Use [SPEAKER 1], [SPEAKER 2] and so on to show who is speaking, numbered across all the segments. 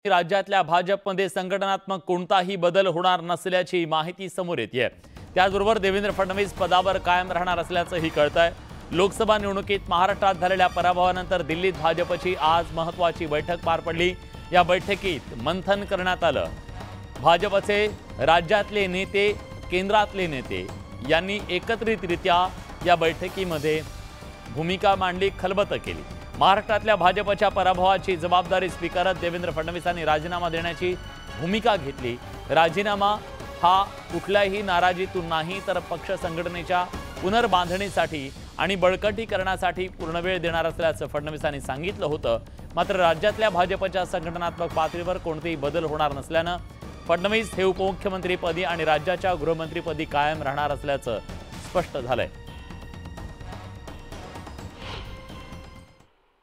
[SPEAKER 1] राज्यातल्या भाजपमध्ये संघटनात्मक कोणताही बदल होणार नसल्याची माहिती समोर येते। त्याचबरोबर देवेंद्र फडणवीस पदावर कायम राहणार असल्याचंही कळतंय। लोकसभा निवडणुकीत महाराष्ट्रात झालेल्या पराभवानंतर दिल्लीत भाजपची आज महत्त्वाची बैठक पार पडली। या बैठकीत मंथन करण्यात आलं। भाजपचे राज्यातले नेते, केंद्रातले नेते यांनी एकत्रितरित्या या बैठकीमध्ये भूमिका मांडली, खलबत केली। महाराष्ट्रातल्या भाजपच्या पराभवाची जबाबदारी स्वीकारत देवेंद्र फडणवीसांनी राजीनामा देण्याची भूमिका घेतली। राजीनामा हा कुठल्याही नाराजीतून नाही, तर पक्ष संघटनेच्या पुनर्बांधणीसाठी आणि बळकटीकरणासाठी पूर्णवेळ देणार असल्याचं फडणवीसांनी सांगितलं होतं। मात्र राज्यातल्या भाजपच्या संघटनात्मक पातळीवर कोणतेही बदल होणार नसल्यानं फडणवीस हे उपमुख्यमंत्रीपदी आणि राज्याच्या गृहमंत्रीपदी कायम राहणार असल्याचं स्पष्ट झालंय।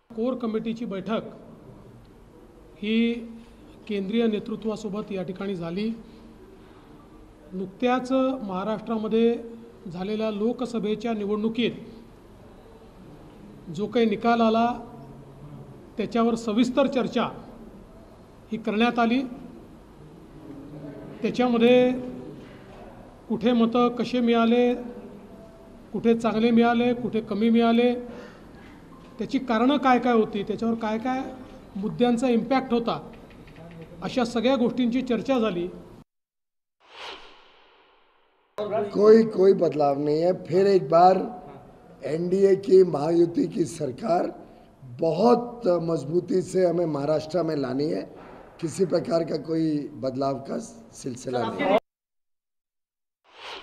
[SPEAKER 2] कोर कमिटीची बैठक ही केंद्रीय नेतृत्वासोबत या ठिकाणी झाली। नुकत्याच महाराष्ट्रामध्ये झालेल्या लोकसभेच्या निवडणुकीत जो काही निकाल आला त्याच्यावर सविस्तर चर्चा ही करण्यात आली। त्याच्यामध्ये कुठे मतं कसे मिळाले, कुठे चांगले मिळाले, कुठे कमी मिळाले, त्याची कारणं काय काय होती, त्याच्यावर काय काय मुद्द्यांचा इम्पॅक्ट होता, अशा सगळ्या गोष्टींची चर्चा झाली।
[SPEAKER 3] कोई बदलाव नहीं है। फिर एक बार एनडीए की महायुति की सरकार बहुत मजबूती से हमें महाराष्ट्र में लानी है। किसी प्रकार का कोई बदलाव का सिलसिला नहीं।